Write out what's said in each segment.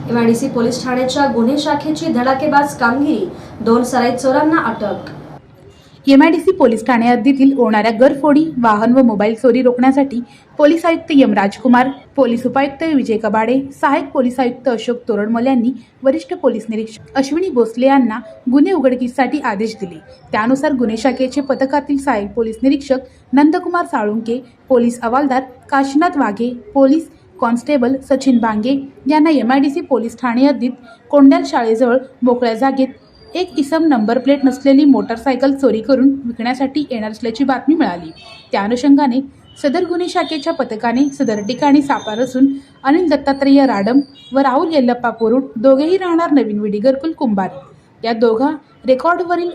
MIDC police ठाण्याच्या गुन्हे शाखेची धडाकेबाज कामगिरी, 2 सराईत चोरांना अटक। एमआयडीसी पोलीस ठाणे हद्दीतील होणाऱ्या घरफोडी, वाहन व मोबाईल चोरी रोखण्यासाठी पोलीस आयुक्त एम राजकुमार, पोलीस उपायुक्त विजय कबाडे, सहाय्यक पोलीस आयुक्त अशोक तोरडमल यांनी वरिष्ठ पोलीस निरीक्षक अश्विनी भोसले यांना गुन्हे उघडकीसाठी आदेश दिले। त्यानुसार गुन्हे शाखेचे पथकातील सहाय्यक पोलीस निरीक्षक नंदकुमार साळुंके, पोलीस हवालदार काशीनाथ वाघे, पोलीस कॉन्स्टेबल सचिन बांगे यांना एमआयडीसी पोलीस ठाणे हद्दीत कोंड्याल शाळेजवळ मोकळ्या जागेत एक इसम नंबर प्लेट नसलेली मोटारसायकल चोरी करून विकण्यासाठी येणार असल्याची बातमी मिळाली। त्या अनुषंगाने सदर गुन्हे शाखेच्या पथकाने सदर ठिकाणी सापळा रचून अनिल दत्तात्रेय राडम व राहुल येल्लप्पा पोरुड, दोघेही राहणार नवीन विडी घरकुल कुंभार या दोघा रेकॉर्डवरील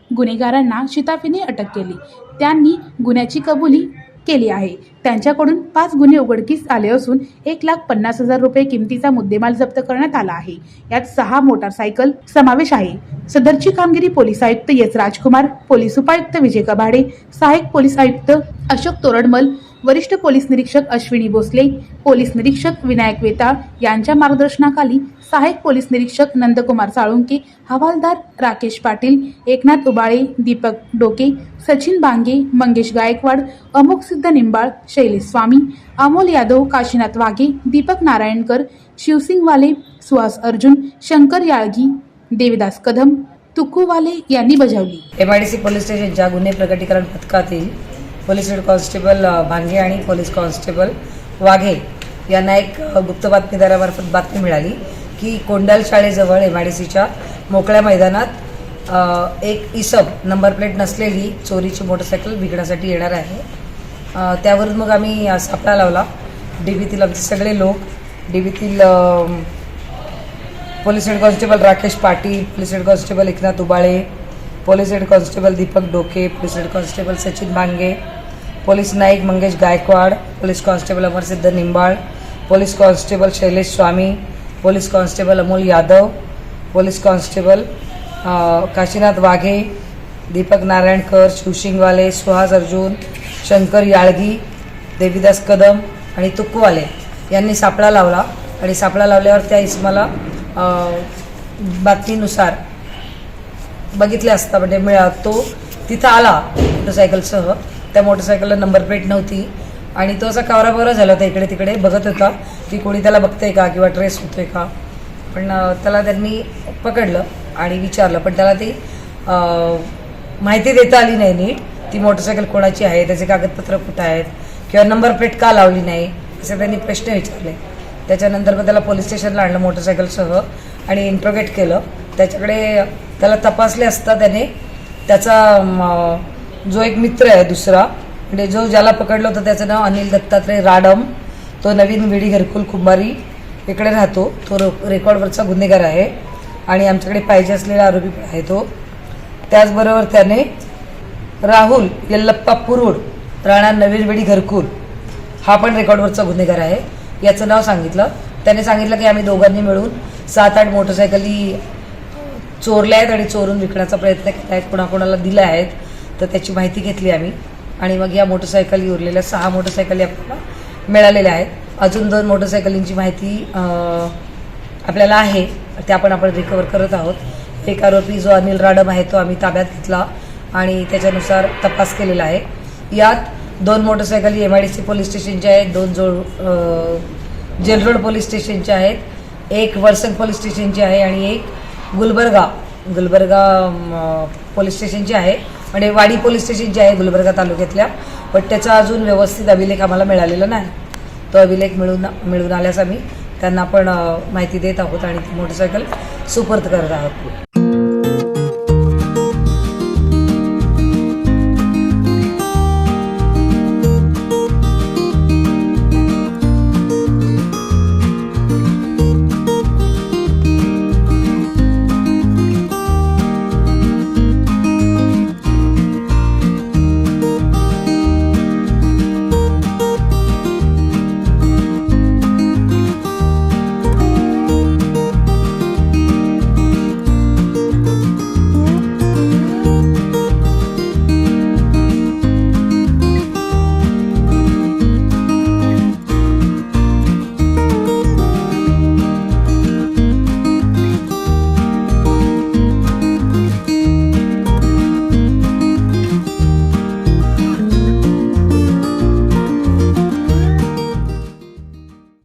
गुन्हेगारांना शिताफीने अटक केली। त्यांनी गुन्ह्याची कबुली केली आहे। त्यांच्याकडून 5 गुन्हे उघडकीस आले असून 1,50,000 रुपये किमतीचा मुद्देमाल जप्त करण्यात आला आहे। यात 6 मोटारसायकल समावेश आहे। सदरची कामगिरी पोलीस आयुक्त एस राजकुमार, पोलीस उपायुक्त विजय कबाडे, सहाय्यक पोलीस आयुक्त अशोक तोरडमल, वरिष्ठ पोलीस निरीक्षक अश्विनी भोसले, पोलीस निरीक्षक विनायक वेताळ यांच्या मार्गदर्शनाखाली सहाय्यक पोलीस निरीक्षक नंदकुमार साळुंके, हवालदार राकेश पाटील, एकनाथ उबाळे, दीपक डोके, सचिन बांगे, मंगेश गायकवाड, अमोक सिद्ध निंबाळ, शैलेश स्वामी, अमोल यादव, काशीनाथ वाघे, दीपक नारायणकर, शिवसिंगवाले, सुहास अर्जुन, शंकर याळगी, देविदास कदम, तुकुवाले यांनी बजावली। एमआयडीसी पोलीस स्टेशनच्या गुन्हे प्रकटीकरण पथकातील पोलीस हेड कॉन्स्टेबल भांगे आणि पोलीस कॉन्स्टेबल वाघे यांना एक गुप्त बातमीदारामार्फत बातमी मिळाली की कोंडाल शाळेजवळ एमआयडीसीच्या मोकळ्या मैदानात एक इसम नंबर प्लेट नसलेली चोरीची मोटरसायकल विकण्यासाठी येणार आहे। त्यावरून मग आम्ही सापळा लावला। डीबीतील आमचे सगळे लोक, डीबीतील police head constable Rakesh Patil, police head constable Eknath Ubale, police head constable Deepak Doke, police head constable Sachin Bange, police naik Mangesh Gaikwad, police constable Amarsiddh Nimbal, police constable Shailesh Swami, police constable Amol Yadav, police constable Kashinath Waghe, Deepak Narayankar, Shivsingwale, Suhas Arjun, Shankar Yalgi, Devidas Kadam आणि तुकुवाले यांनी सापळा लावला आणि सापळा लावल्यावर त्या इसमाला बातमीनुसार बघितले असता म्हणजे तो तिथं आला मोटरसायकलसह। त्या मोटरसायकलला नंबर प्लेट नव्हती आणि तो असा कावराबावरा झाला होता, इकडे तिकडे बघत होता की कोणी त्याला बघतंय का किंवा ट्रेस होतोय का। पण त्याला त्यांनी पकडलं आणि विचारलं, पण त्याला ती माहिती देता आली नाही नीट, ती मोटरसायकल कोणाची आहे, त्याचे कागदपत्र कुठं आहेत किंवा नंबर प्लेट का लावली नाही असे त्यांनी प्रश्न विचारले। त्याच्यानंतर मग त्याला पोलीस स्टेशनला आणलं मोटरसायकलसह आणि इंट्रोगेट केलं। त्याच्याकडे त्याला तपासले असता त्याने त्याचा जो एक मित्र आहे दुसरा, म्हणजे ज्याला पकडलं होतं त्याचं नाव अनिल दत्तात्रेय राडम, तो नवीन विडी घरकुल कुंभारी इकडे राहतो, तो रेकॉर्डवरचा गुन्हेगार आहे आणि आमच्याकडे पाहिजे असलेला आरोपी आहे तो। त्याचबरोबर त्याने राहुल येल्लप्पा पोरुड राहणार नवीन विडी घरकुल हा पण रेकॉर्डवरचा गुन्हेगार आहे, याचं नाव सांगितलं। त्याने सांगितलं की आम्ही दोघांनी मिळून 7-8 मोटरसायकली चोरल्या आहेत आणि चोरून विकण्याचा प्रयत्न केला आहे, कोणाकोणाला दिल्या आहेत, तर त्याची माहिती घेतली आम्ही आणि मग या मोटरसायकली उरलेल्या 6 मोटरसायकली आपल्याला मिळालेल्या आहेत। अजून 2 मोटरसायकलींची माहिती आपल्याला आहे, त्या पण आपण रिकवर करत आहोत। एक आरोपी जो अनिल राडम आहे तो आम्ही ताब्यात घेतला आणि त्याच्यानुसार तपास केलेला आहे। यात 2 मोटरसायकली एमआयडीसी पोलीस स्टेशनच्या आहेत, 2 जेल रोड पोलीस स्टेशनच्या आहेत, 1 वरसंग पोलीस स्टेशनची आहे आणि 1 गुलबर्गा पोलीस स्टेशनची आहे, म्हणजे वाडी पोलीस स्टेशनची आहे गुलबर्गा तालुक्यातल्या। पण त्याचा अजून व्यवस्थित अभिलेख आम्हाला मिळालेला नाही। तो अभिलेख मिळून आल्यास आम्ही त्यांना पण माहिती देत आहोत आणि ती मोटरसायकल सुपूर्द करत आहोत।